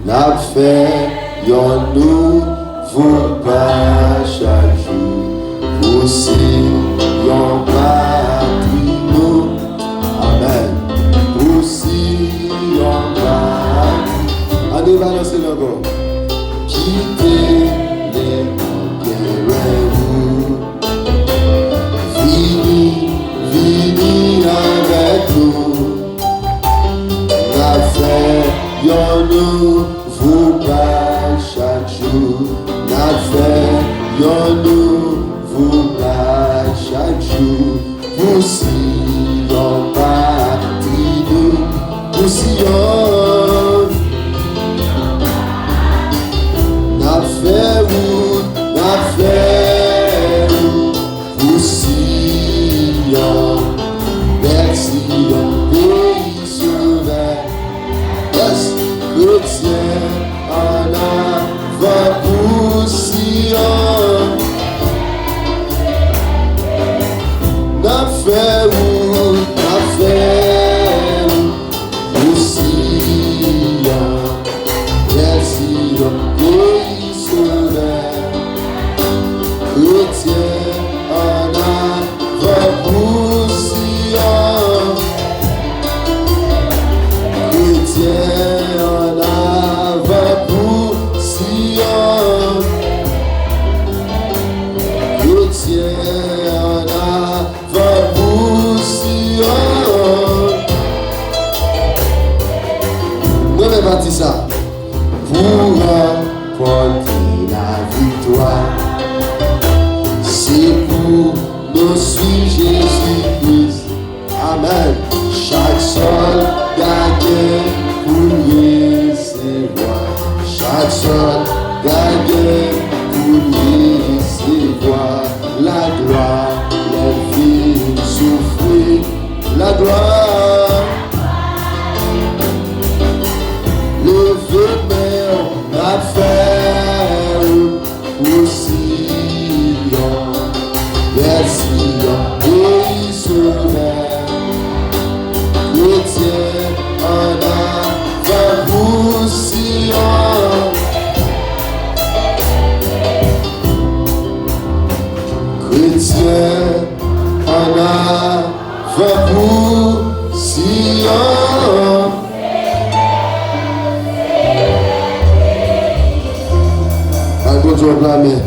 n'a fait un nouveau pas chaque jour. Aussi, yon patrimoine. Amen. Aussi, yon patrimoine. Allez, balancez le go. Quittez les guerres. Vini avec nous. N'a fait yon nouveau pas chaque jour. N'a fait yon nouveau pas chaque jour. Poussillon parti nous. Poussillon. N'a fait où, n'a fait où. Poussillon. Merci, pays sauveur. Yes, chrétien en avant pour Sion. N'a fait où, pour Sion. Merci, pays sauveur. Chrétien en avant pour Sion. Chrétien en avant pour Sion. Chrétien en avant pour Sion. Moi, je vais dire ça. Pour apporter la victoire, c'est pour nous suivre Jésus-Christ. Amen. Chaque soldat pour recevoir. Chaque soldat pour recevoir la gloire. Les filles souffrir la gloire. Le vénère la faire pour Sion. Merci, pays sauveur. Chrétien en avant pour Sion. Chrétien en avant pour Sion. Bonjour, Amen.